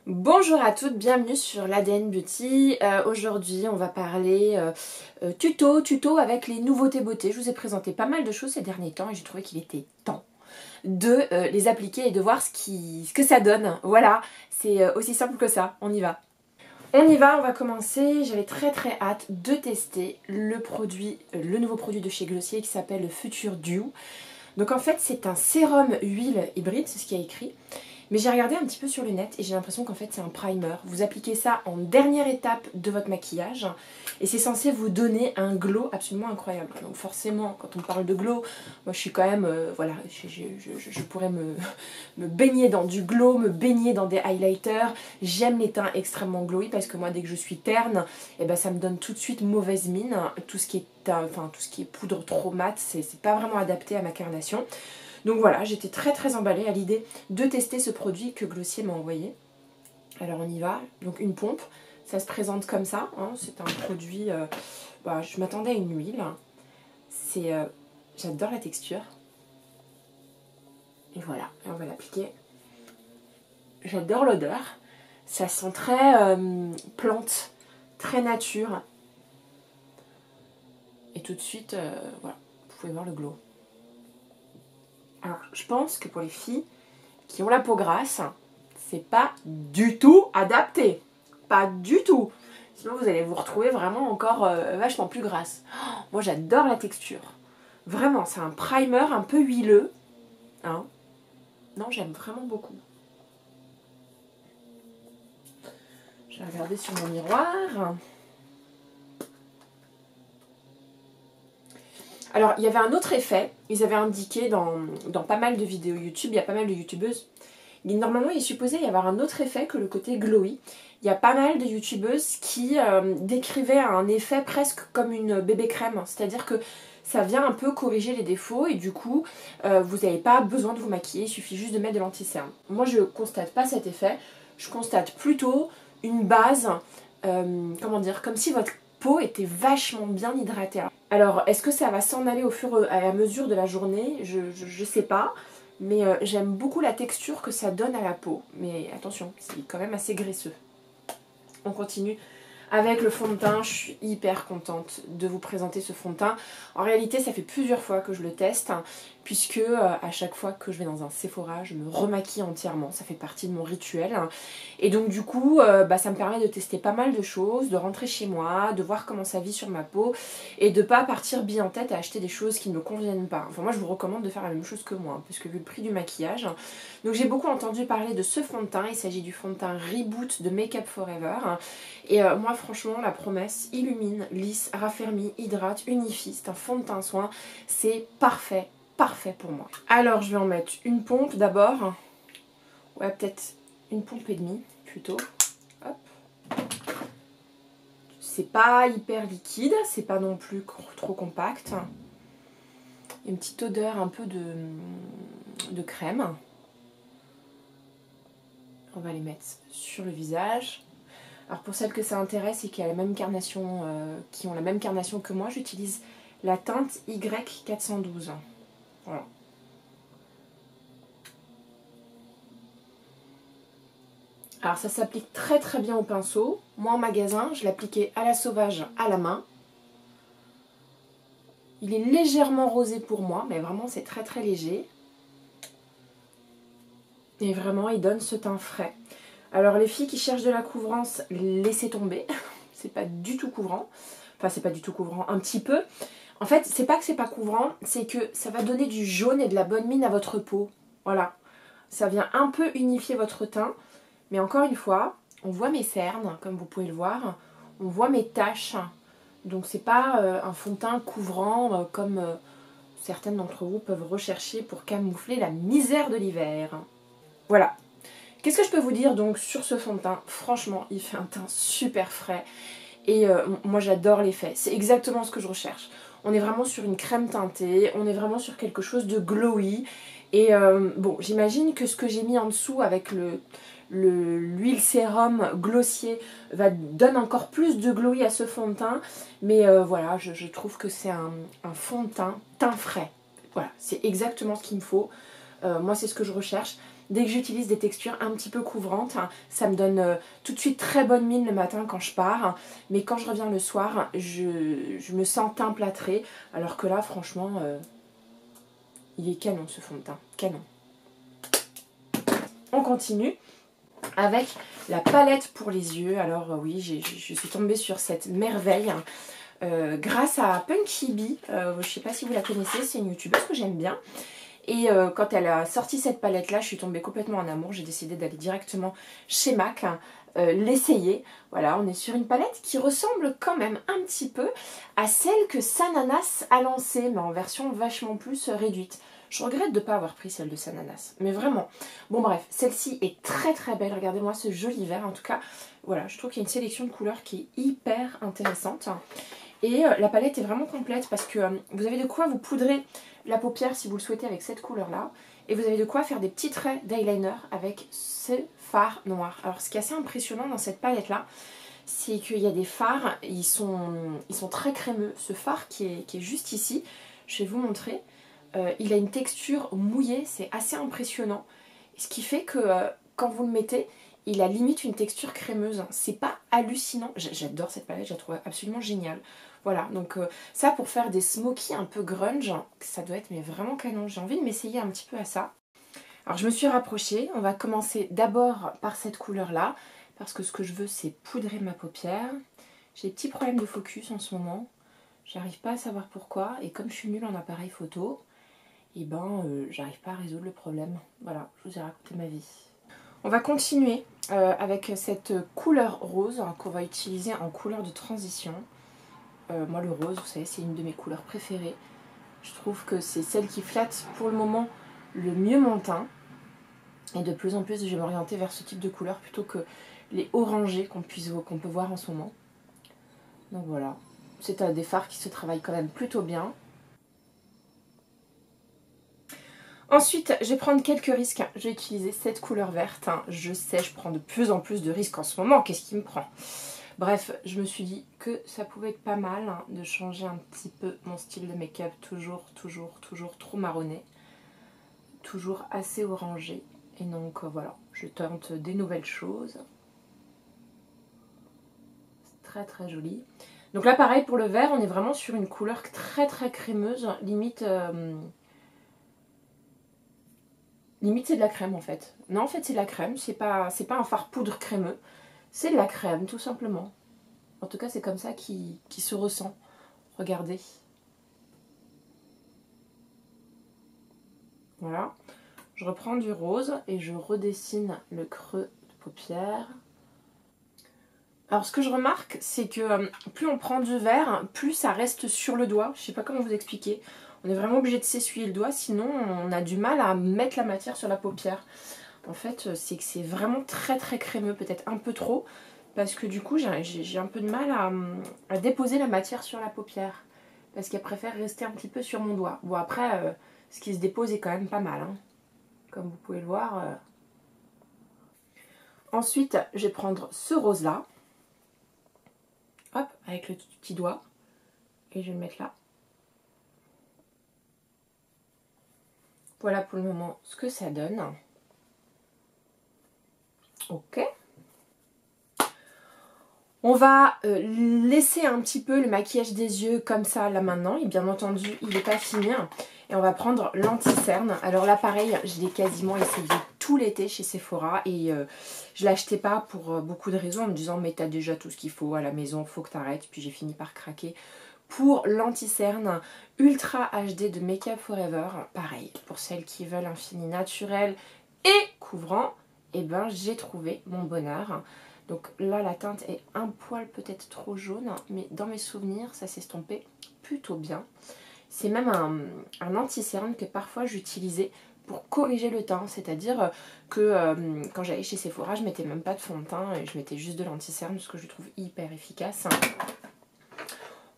Bonjour à toutes, bienvenue sur l'ADN Beauty. Aujourd'hui on va parler tuto avec les nouveautés beauté. Je vous ai présenté pas mal de choses ces derniers temps et j'ai trouvé qu'il était temps de les appliquer et de voir ce que ça donne. Voilà, c'est aussi simple que ça, on y va. On va commencer. J'avais très hâte de tester le nouveau produit de chez Glossier qui s'appelle le Future Dew. Donc en fait c'est un sérum huile hybride, c'est ce qu'il y a écrit. Mais j'ai regardé un petit peu sur le net et j'ai l'impression qu'en fait c'est un primer. Vous appliquez ça en dernière étape de votre maquillage et c'est censé vous donner un glow absolument incroyable. Donc forcément quand on parle de glow, moi je suis quand même, voilà, je pourrais me baigner dans du glow, me baigner dans des highlighters. J'aime les teints extrêmement glowy parce que moi dès que je suis terne, et ben, ça me donne tout de suite mauvaise mine. Tout ce qui est poudre trop mat, c'est pas vraiment adapté à ma carnation. Donc voilà, j'étais très emballée à l'idée de tester ce produit que Glossier m'a envoyé. Alors on y va, donc une pompe, ça se présente comme ça, hein. C'est un produit, je m'attendais à une huile. J'adore la texture. Et voilà, et on va l'appliquer. J'adore l'odeur, ça sent très plante, très nature. Et tout de suite, voilà, vous pouvez voir le glow. Alors, je pense que pour les filles qui ont la peau grasse, c'est pas du tout adapté. Pas du tout. Sinon, vous allez vous retrouver vraiment encore vachement plus grasse. Oh, moi, j'adore la texture. Vraiment, c'est un primer un peu huileux. Hein. Non, j'aime vraiment beaucoup. Je vais regarder sur mon miroir. Alors, il y avait un autre effet, ils avaient indiqué dans pas mal de vidéos YouTube, il y a pas mal de youtubeuses. Normalement, il est supposé y avoir un autre effet que le côté glowy. Il y a pas mal de youtubeuses qui décrivaient un effet presque comme une bébé crème. C'est-à-dire que ça vient un peu corriger les défauts et du coup, vous n'avez pas besoin de vous maquiller, il suffit juste de mettre de l'anti-cerne. Moi, je ne constate pas cet effet, je constate plutôt une base, comment dire, comme si votre peau était vachement bien hydratée. Alors, est-ce que ça va s'en aller au fur et à mesure de la journée? Je sais pas. Mais j'aime beaucoup la texture que ça donne à la peau. Mais attention, c'est quand même assez graisseux. On continue avec le fond de teint. Je suis hyper contente de vous présenter ce fond de teint. En réalité, ça fait plusieurs fois que je le teste, puisque à chaque fois que je vais dans un Sephora, je me remaquille entièrement. Ça fait partie de mon rituel. Et donc du coup, ça me permet de tester pas mal de choses, de rentrer chez moi, de voir comment ça vit sur ma peau, et de pas partir bille en tête à acheter des choses qui ne me conviennent pas. Enfin moi, je vous recommande de faire la même chose que moi, puisque vu le prix du maquillage. Donc j'ai beaucoup entendu parler de ce fond de teint. Il s'agit du fond de teint Reboot de Make Up Forever. Et moi franchement la promesse illumine, lisse, raffermit, hydrate, unifie. C'est un fond de teint soin, c'est parfait pour moi. Alors je vais en mettre une pompe d'abord. Ouais, peut-être une pompe et demie plutôt. Hop. C'est pas hyper liquide, c'est pas non plus trop compact. Une petite odeur un peu de crème. On va les mettre sur le visage. Alors pour celles que ça intéresse et qui ont la même carnation, que moi, j'utilise la teinte Y412. Voilà. Alors ça s'applique très bien au pinceau. Moi en magasin, je l'appliquais à la sauvage à la main. Il est légèrement rosé pour moi, mais vraiment c'est très léger. Et vraiment il donne ce teint frais. Alors les filles qui cherchent de la couvrance, laissez tomber. C'est pas du tout couvrant. Enfin c'est pas du tout couvrant, un petit peu. En fait c'est pas que c'est pas couvrant, c'est que ça va donner du jaune et de la bonne mine à votre peau. Voilà. Ça vient un peu unifier votre teint. Mais encore une fois, on voit mes cernes, comme vous pouvez le voir. On voit mes taches. Donc c'est pas un fond de teint couvrant comme certaines d'entre vous peuvent rechercher pour camoufler la misère de l'hiver. Voilà. Qu'est-ce que je peux vous dire donc sur ce fond de teint? Franchement, il fait un teint super frais. Et moi j'adore l'effet. C'est exactement ce que je recherche. On est vraiment sur une crème teintée. On est vraiment sur quelque chose de glowy. Et bon, j'imagine que ce que j'ai mis en dessous avec l'huile sérum Glossier donne encore plus de glowy à ce fond de teint. Mais voilà, je trouve que c'est un fond de teint frais. Voilà, c'est exactement ce qu'il me faut. Moi, c'est ce que je recherche. dès que j'utilise des textures un petit peu couvrantes, ça me donne tout de suite très bonne mine le matin quand je pars. Mais quand je reviens le soir, je me sens teint plâtré. Alors que là, franchement, il est canon ce fond de teint. Canon. On continue avec la palette pour les yeux. Alors oui, je suis tombée sur cette merveille grâce à Punky Bee. Je ne sais pas si vous la connaissez, c'est une youtubeuse que j'aime bien. Et quand elle a sorti cette palette là, je suis tombée complètement en amour. J'ai décidé d'aller directement chez MAC, l'essayer. Voilà, on est sur une palette qui ressemble quand même un petit peu à celle que Sananas a lancée, mais en version vachement plus réduite. Je regrette de ne pas avoir pris celle de Sananas, mais vraiment. Bon bref, celle-ci est très très belle. Regardez-moi ce joli vert. En tout cas, voilà, je trouve qu'il y a une sélection de couleurs qui est hyper intéressante. Et la palette est vraiment complète parce que vous avez de quoi vous poudrer la paupière si vous le souhaitez avec cette couleur-là. Et vous avez de quoi faire des petits traits d'eyeliner avec ce fard noir. Alors ce qui est assez impressionnant dans cette palette-là, c'est qu'il y a des fards, ils sont très crémeux. Ce fard qui est juste ici, je vais vous montrer. Il a une texture mouillée, c'est assez impressionnant. Ce qui fait que quand vous le mettez, il a limite une texture crémeuse. C'est pas hallucinant. J'adore cette palette, je la trouve absolument géniale. Voilà, donc ça pour faire des smokies un peu grunge, ça doit être mais vraiment canon. J'ai envie de m'essayer un petit peu à ça. Alors je me suis rapprochée. On va commencer d'abord par cette couleur-là. Parce que ce que je veux, c'est poudrer ma paupière. J'ai des petits problèmes de focus en ce moment. J'arrive pas à savoir pourquoi. Et comme je suis nulle en appareil photo, et ben j'arrive pas à résoudre le problème. Voilà, je vous ai raconté ma vie. On va continuer avec cette couleur rose qu'on va utiliser en couleur de transition. Moi le rose, vous savez, c'est une de mes couleurs préférées. Je trouve que c'est celle qui flatte pour le moment le mieux mon teint. Et de plus en plus, je vais m'orienter vers ce type de couleur plutôt que les orangés qu'on peut voir en ce moment. Donc voilà, c'est des fards qui se travaillent quand même plutôt bien. Ensuite, je vais prendre quelques risques. Je vais utiliser cette couleur verte. Je sais, je prends de plus en plus de risques en ce moment. Qu'est-ce qui me prend? Bref, je me suis dit que ça pouvait être pas mal de changer un petit peu mon style de make-up. Toujours trop marronné. Toujours assez orangé. Et donc voilà, je tente des nouvelles choses. C'est très joli. Donc là, pareil pour le vert, on est vraiment sur une couleur très crémeuse. Limite... Limite c'est de la crème en fait. Non en fait c'est de la crème, c'est pas un fard poudre crémeux. C'est de la crème tout simplement. En tout cas c'est comme ça qui se ressent. Regardez. Voilà. Je reprends du rose et je redessine le creux de paupière. Alors ce que je remarque c'est que plus on prend du vert, plus ça reste sur le doigt. Je sais pas comment vous expliquer. On est vraiment obligé de s'essuyer le doigt, sinon on a du mal à mettre la matière sur la paupière. En fait, c'est que c'est vraiment très crémeux, peut-être un peu trop, parce que du coup, j'ai un peu de mal à déposer la matière sur la paupière, parce qu'elle préfère rester un petit peu sur mon doigt. Bon, après, ce qui se dépose est quand même pas mal, hein, comme vous pouvez le voir. Ensuite, je vais prendre ce rose-là, hop, avec le petit doigt, et je vais le mettre là. Voilà pour le moment ce que ça donne. Ok. On va laisser un petit peu le maquillage des yeux comme ça là maintenant. Et bien entendu, il n'est pas fini. Et on va prendre l'anti-cerne. Alors là, pareil, je l'ai quasiment essayé tout l'été chez Sephora. Et je ne l'achetais pas pour beaucoup de raisons. En me disant, mais t'as déjà tout ce qu'il faut à la maison, faut que t'arrêtes. Puis j'ai fini par craquer pour l'anti-cerne Ultra HD de Make Up Forever. Pareil, pour celles qui veulent un fini naturel et couvrant, et ben j'ai trouvé mon bonheur. Donc là, la teinte est un poil peut-être trop jaune, mais dans mes souvenirs, ça s'est estompé plutôt bien. C'est même un anti-cerne que parfois j'utilisais pour corriger le teint. C'est-à-dire que quand j'allais chez Sephora, je mettais même pas de fond de teint, et je mettais juste de l'anti-cerne, ce que je trouve hyper efficace.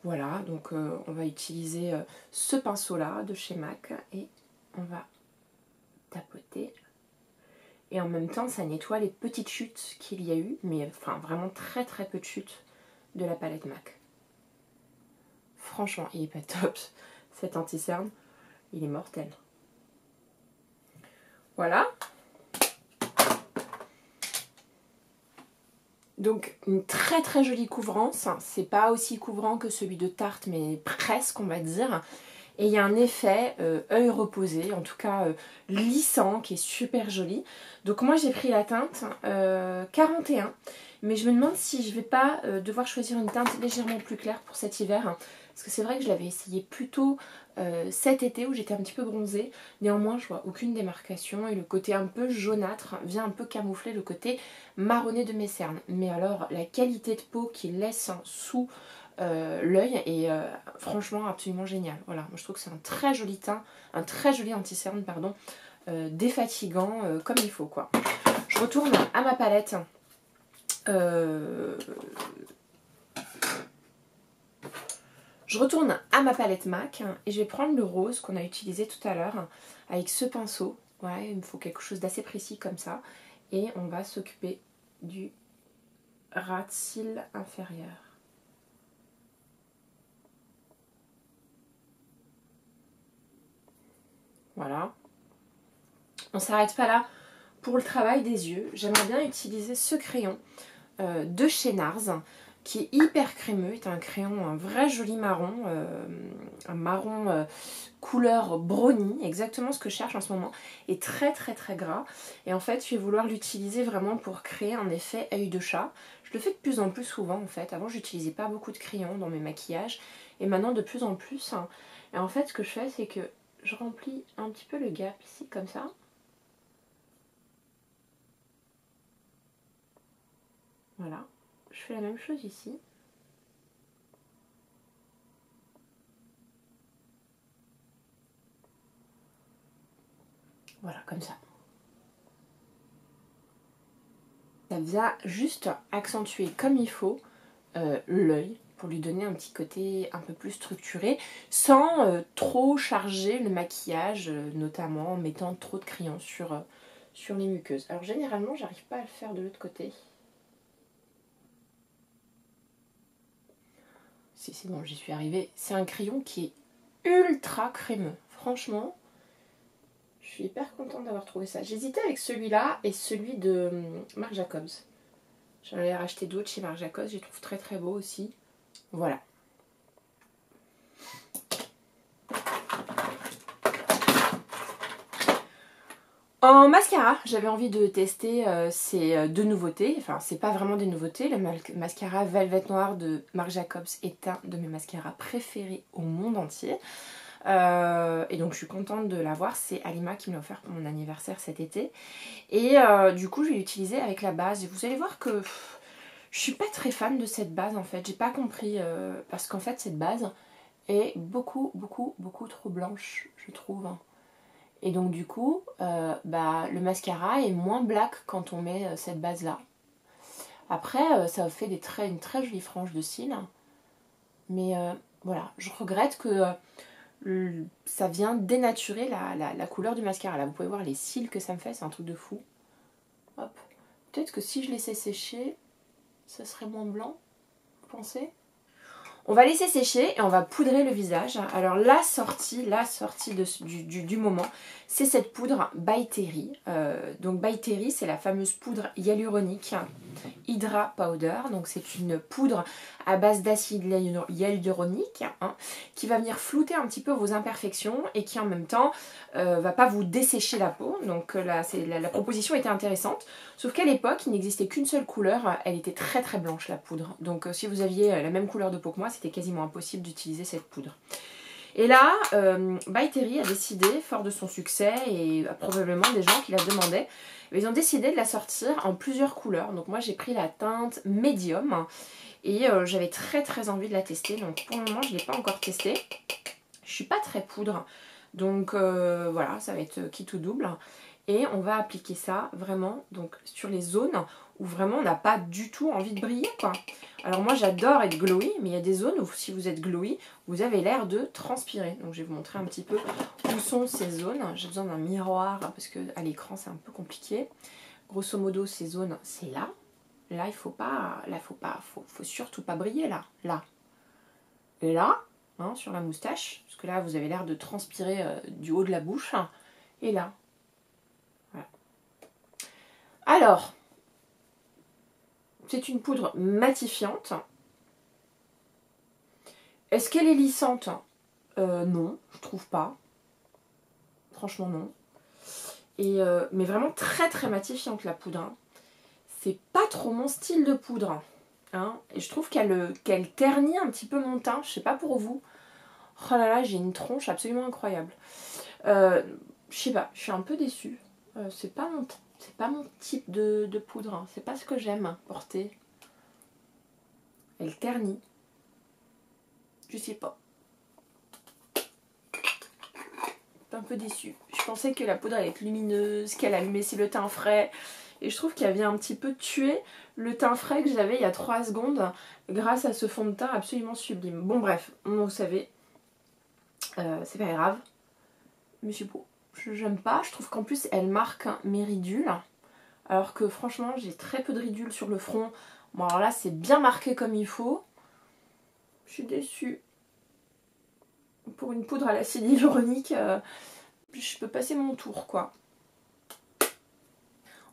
Voilà, donc on va utiliser ce pinceau-là de chez MAC et on va tapoter. Et en même temps, ça nettoie les petites chutes qu'il y a eu, mais enfin vraiment très peu de chutes de la palette MAC. Franchement, il est pas top. Cet anti-cerne, il est mortel. Voilà. Donc une très très jolie couvrance, c'est pas aussi couvrant que celui de Tarte mais presque on va dire. Et il y a un effet œil reposé, en tout cas lissant, qui est super joli. Donc moi j'ai pris la teinte 41, mais je me demande si je vais pas devoir choisir une teinte légèrement plus claire pour cet hiver. Parce que c'est vrai que je l'avais essayé plus tôt cet été où j'étais un petit peu bronzée. Néanmoins je vois aucune démarcation et le côté un peu jaunâtre vient un peu camoufler le côté marronné de mes cernes. Mais alors la qualité de peau qu'il laisse sous l'œil est franchement absolument génial. Voilà, moi je trouve que c'est un très joli teint, un très joli anti-cerne, pardon, défatigant comme il faut quoi. Je retourne à ma palette. Je retourne à ma palette MAC et je vais prendre le rose qu'on a utilisé tout à l'heure avec ce pinceau. Ouais, il me faut quelque chose d'assez précis comme ça. Et on va s'occuper du ras de cils inférieur. Voilà. On s'arrête pas là pour le travail des yeux. J'aimerais bien utiliser ce crayon de chez NARS qui est hyper crémeux. C'est un crayon, un vrai joli marron. Un marron couleur brownie, exactement ce que je cherche en ce moment. Et très très très gras. Et en fait, je vais vouloir l'utiliser vraiment pour créer un effet œil de chat. Je le fais de plus en plus souvent en fait. Avant, j'utilisais pas beaucoup de crayons dans mes maquillages. Et maintenant, de plus en plus. Et en fait, ce que je fais, c'est que je remplis un petit peu le gap ici, comme ça. Voilà. Je fais la même chose ici. Voilà, comme ça. Ça vient juste accentuer comme il faut l'œil pour lui donner un petit côté un peu plus structuré sans trop charger le maquillage, notamment en mettant trop de crayons sur les muqueuses. Alors généralement, j'arrive pas à le faire de l'autre côté. Si c'est bon, j'y suis arrivée. C'est un crayon qui est ultra crémeux. Franchement, je suis hyper contente d'avoir trouvé ça. J'hésitais avec celui-là et celui de Marc Jacobs. J'en ai racheté d'autres chez Marc Jacobs, je les trouve très très beaux aussi. Voilà. En mascara, j'avais envie de tester ces deux nouveautés. Enfin, c'est pas vraiment des nouveautés. Le mascara Velvet Noir de Marc Jacobs est un de mes mascaras préférés au monde entier. Et donc je suis contente de l'avoir. C'est Alima qui me l'a offert pour mon anniversaire cet été. Et du coup, je vais l'utiliser avec la base. Et vous allez voir que je suis pas très fan de cette base en fait. J'ai pas compris. Parce qu'en fait, cette base est beaucoup trop blanche, je trouve. Et donc du coup, le mascara est moins black quand on met cette base là. Après, ça fait une très jolie frange de cils. Mais voilà, je regrette que ça vient dénaturer la couleur du mascara. Là, vous pouvez voir les cils que ça me fait, c'est un truc de fou. Hop. Peut-être que si je laissais sécher, ça serait moins blanc, vous pensez ? On va laisser sécher et on va poudrer le visage. Alors la sortie du moment, c'est cette poudre By Terry. Donc By Terry, c'est la fameuse poudre hyaluronique Hydra Powder. Donc c'est une poudre à base d'acide hyaluronique qui va venir flouter un petit peu vos imperfections et qui en même temps va pas vous dessécher la peau. Donc là, la proposition était intéressante. Sauf qu'à l'époque, il n'existait qu'une seule couleur. Elle était très très blanche la poudre. Donc si vous aviez la même couleur de peau que moi, c'était quasiment impossible d'utiliser cette poudre. Et là, By Terry a décidé, fort de son succès et probablement des gens qui la demandaient, ils ont décidé de la sortir en plusieurs couleurs. Donc moi j'ai pris la teinte médium et j'avais très très envie de la tester. Donc pour le moment je ne l'ai pas encore testée. Je suis pas très poudre. Donc voilà, ça va être kit ou double. Et on va appliquer ça vraiment donc, sur les zones où vraiment on n'a pas du tout envie de briller quoi. Alors moi j'adore être glowy, mais il y a des zones où si vous êtes glowy, vous avez l'air de transpirer. Donc je vais vous montrer un petit peu où sont ces zones. J'ai besoin d'un miroir parce qu'à l'écran c'est un peu compliqué. Grosso modo ces zones c'est là. Là il faut pas, faut surtout pas briller là. Là. Et là, hein, sur la moustache, parce que là vous avez l'air de transpirer du haut de la bouche. Et là. Voilà. Alors, c'est une poudre matifiante. Est-ce qu'elle est lissante? Non, je trouve pas. Franchement non. Et, mais vraiment très très matifiante la poudre. Hein. C'est pas trop mon style de poudre. Hein. Et je trouve qu'elle ternit un petit peu mon teint. Je sais pas pour vous. Oh là là, j'ai une tronche absolument incroyable. Je sais pas, je suis un peu déçue. C'est pas mon type de poudre. Hein. C'est pas ce que j'aime porter. Elle ternit. Je sais pas. Un peu déçue. Je pensais que la poudre allait être lumineuse, qu'elle allait laisser le teint frais. Et je trouve qu'elle vient un petit peu tuer le teint frais que j'avais il y a 3 secondes grâce à ce fond de teint absolument sublime. Bon bref, vous savez, c'est pas grave. Mais je sais pas, j'aime pas. Je trouve qu'en plus elle marque mes ridules. Alors que franchement j'ai très peu de ridules sur le front. Bon alors là c'est bien marqué comme il faut. Je suis déçue. Pour une poudre à l'acide hyaluronique, je peux passer mon tour quoi.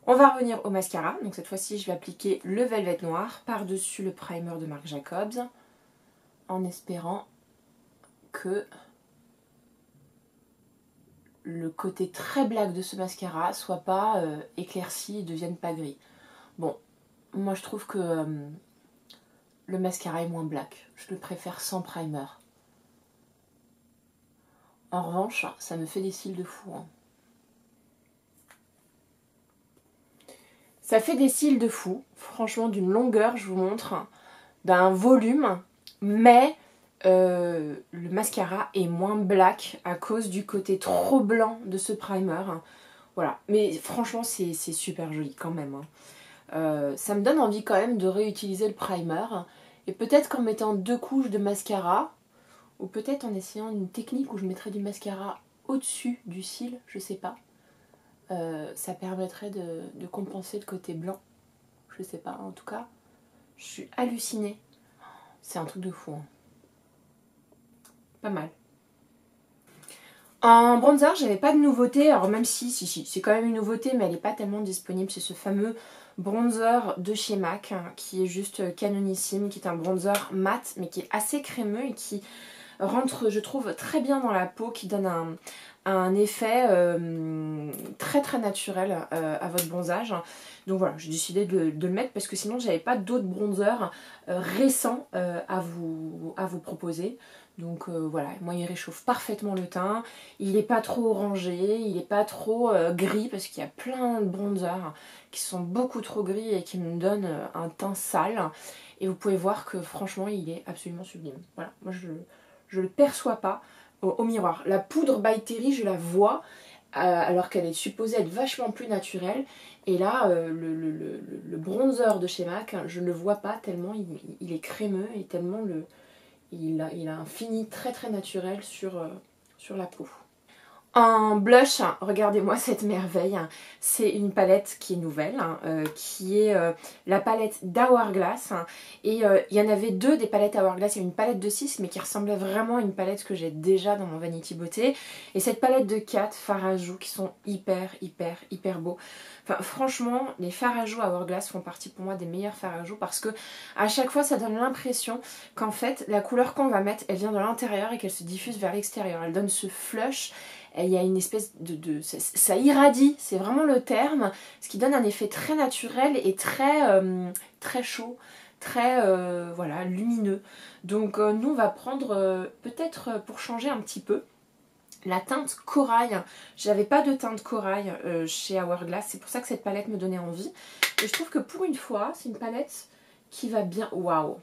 On va revenir au mascara. Donc cette fois-ci, je vais appliquer le Velvet Noir par-dessus le primer de Marc Jacobs. En espérant que le côté très black de ce mascara soit pas éclairci et ne devienne pas gris. Bon, moi je trouve que le mascara est moins black. Je le préfère sans primer. En revanche, ça me fait des cils de fou. Hein. Ça fait des cils de fou, franchement d'une longueur, je vous montre, d'un volume, mais le mascara est moins black à cause du côté trop blanc de ce primer. Voilà, mais franchement c'est super joli quand même. Hein. Ça me donne envie quand même de réutiliser le primer, et peut-être qu'en mettant 2 couches de mascara, ou peut-être en essayant une technique où je mettrais du mascara au-dessus du cil, je sais pas. Ça permettrait de compenser le côté blanc. Je sais pas, en tout cas, je suis hallucinée. C'est un truc de fou. Hein. Pas mal. En bronzer, j'avais pas de nouveauté. Alors même si, c'est quand même une nouveauté, mais elle n'est pas tellement disponible. C'est ce fameux bronzer de chez MAC, hein, qui est juste canonissime, qui est un bronzer mat, mais qui est assez crémeux et qui rentre, je trouve, très bien dans la peau, qui donne un effet très très naturel à votre bronzage. Donc voilà, j'ai décidé de le mettre parce que sinon j'avais pas d'autres bronzers récents à vous proposer. Donc voilà, moi il réchauffe parfaitement le teint, il n'est pas trop orangé, il n'est pas trop gris parce qu'il y a plein de bronzers qui sont beaucoup trop gris et qui me donnent un teint sale. Et vous pouvez voir que franchement il est absolument sublime. Voilà, moi je le perçois pas au miroir. La poudre by Terry, je la vois alors qu'elle est supposée être vachement plus naturelle. Et là, le bronzer de chez MAC, je ne le vois pas tellement il est crémeux et tellement il a un fini très très naturel sur la peau. En blush, regardez-moi cette merveille, c'est une palette qui est nouvelle, qui est la palette d'Hourglass, et il y en avait 2 des palettes Hourglass, il y a une palette de 6 mais qui ressemblait vraiment à une palette que j'ai déjà dans mon Vanity Beauté, et cette palette de 4 fards à joues qui sont hyper beaux. Enfin, franchement, les fards à joues Hourglass font partie pour moi des meilleurs fards à joues parce que à chaque fois ça donne l'impression qu'en fait la couleur qu'on va mettre elle vient de l'intérieur et qu'elle se diffuse vers l'extérieur, elle donne ce flush. Il y a une espèce ça irradie, c'est vraiment le terme, ce qui donne un effet très naturel et très chaud, très voilà, lumineux. Donc nous on va prendre peut-être pour changer un petit peu la teinte corail. J'avais pas de teinte corail chez Hourglass, c'est pour ça que cette palette me donnait envie. Et je trouve que pour une fois, c'est une palette qui va bien. Waouh!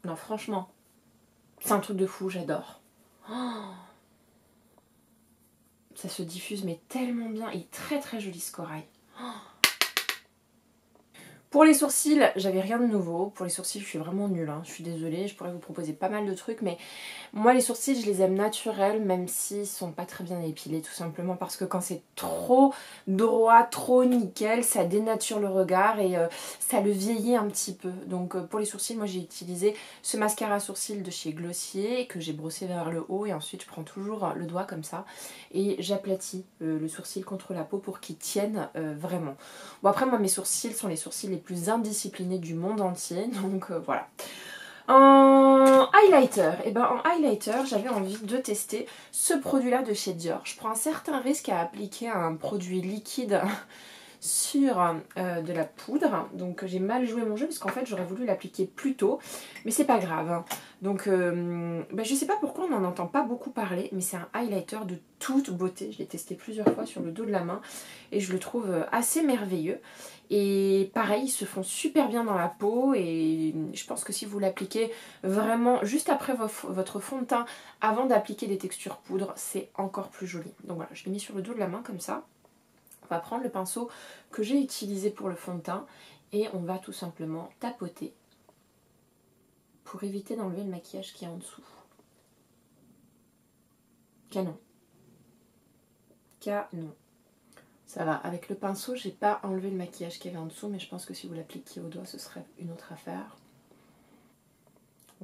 Non franchement, c'est un truc de fou, j'adore. Oh, ça se diffuse mais tellement bien et très très joli ce corail. Oh. Pour les sourcils, j'avais rien de nouveau. Pour les sourcils, je suis vraiment nulle. Hein. Je suis désolée, je pourrais vous proposer pas mal de trucs. Mais moi, les sourcils, je les aime naturels, même s'ils sont pas très bien épilés. Tout simplement parce que quand c'est trop droit, trop nickel, ça dénature le regard et ça le vieillit un petit peu. Donc pour les sourcils, moi j'ai utilisé ce mascara à sourcils de chez Glossier que j'ai brossé vers le haut. Et ensuite, je prends toujours le doigt comme ça. Et j'aplatis le sourcil contre la peau pour qu'il tienne vraiment. Bon après, moi, mes sourcils sont les sourcils les plus indisciplinés du monde entier. Donc voilà. En highlighter, et ben en highlighter, j'avais envie de tester ce produit-là de chez Dior. Je prends un certain risque à appliquer un produit liquide sur de la poudre, donc j'ai mal joué mon jeu parce qu'en fait j'aurais voulu l'appliquer plus tôt, mais c'est pas grave. Donc je sais pas pourquoi on n'en entend pas beaucoup parler, mais c'est un highlighter de toute beauté. Je l'ai testé plusieurs fois sur le dos de la main et je le trouve assez merveilleux. Et pareil, ils se font super bien dans la peau et je pense que si vous l'appliquez vraiment juste après votre fond de teint, avant d'appliquer des textures poudre, c'est encore plus joli. Donc voilà, je l'ai mis sur le dos de la main comme ça. On va prendre le pinceau que j'ai utilisé pour le fond de teint et on va tout simplement tapoter pour éviter d'enlever le maquillage qui est en dessous. Canon. Canon. Ça va, avec le pinceau, j'ai pas enlevé le maquillage qu'il y avait en dessous, mais je pense que si vous l'appliquiez au doigt, ce serait une autre affaire.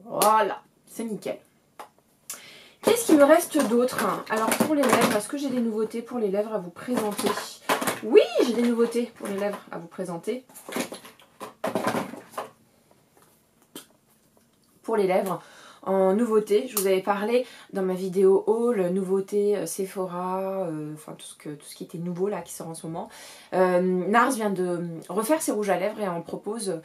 Voilà, c'est nickel. Qu'est-ce qu'il me reste d'autre? Alors pour les lèvres, est-ce que j'ai des nouveautés pour les lèvres à vous présenter? Oui, j'ai des nouveautés pour les lèvres à vous présenter. Pour les lèvres, en nouveauté, je vous avais parlé dans ma vidéo haul, nouveauté Sephora, enfin tout ce qui était nouveau là, qui sort en ce moment. NARS vient de refaire ses rouges à lèvres et en propose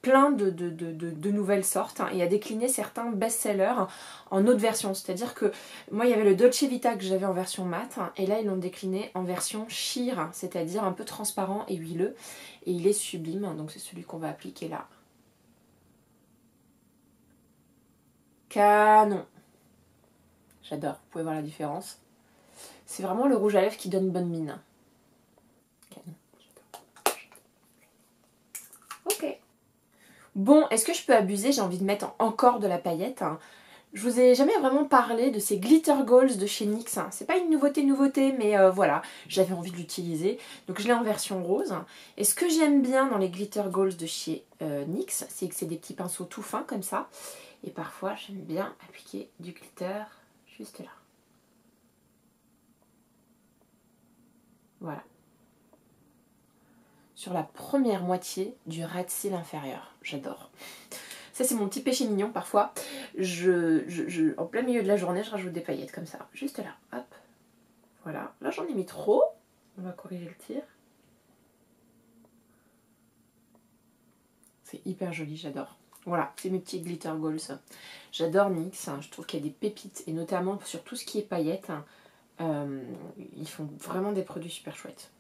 plein de nouvelles sortes et a décliné certains best-sellers en autre version. C'est-à-dire que moi il y avait le Dolce Vita que j'avais en version mat et là ils l'ont décliné en version sheer, c'est-à-dire un peu transparent et huileux et il est sublime, donc c'est celui qu'on va appliquer là. Canon. J'adore, vous pouvez voir la différence. C'est vraiment le rouge à lèvres qui donne bonne mine. Canon, j'adore. Ok. Bon, est-ce que je peux abuser? J'ai envie de mettre encore de la paillette. Je vous ai jamais vraiment parlé de ces Glitter Goals de chez NYX. C'est pas une nouveauté, mais voilà, j'avais envie de l'utiliser. Donc je l'ai en version rose. Et ce que j'aime bien dans les Glitter Goals de chez NYX, c'est que c'est des petits pinceaux tout fins comme ça. Et parfois, j'aime bien appliquer du glitter juste là. Voilà. Sur la première moitié du ras de cils inférieur. J'adore. Ça, c'est mon petit péché mignon parfois. En plein milieu de la journée, je rajoute des paillettes comme ça. Juste là. Hop. Voilà. Là, j'en ai mis trop. On va corriger le tir. C'est hyper joli, j'adore. Voilà, c'est mes petits glitter goals. J'adore NYX, je trouve qu'il y a des pépites, et notamment sur tout ce qui est paillettes, ils font vraiment des produits super chouettes.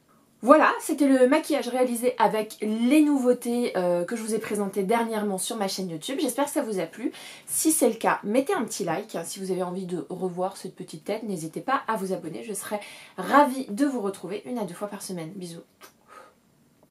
Voilà, c'était le maquillage réalisé avec les nouveautés que je vous ai présentées dernièrement sur ma chaîne YouTube. J'espère que ça vous a plu. Si c'est le cas, mettez un petit like. Si vous avez envie de revoir cette petite tête, n'hésitez pas à vous abonner. Je serai ravie de vous retrouver 1 à 2 fois par semaine. Bisous.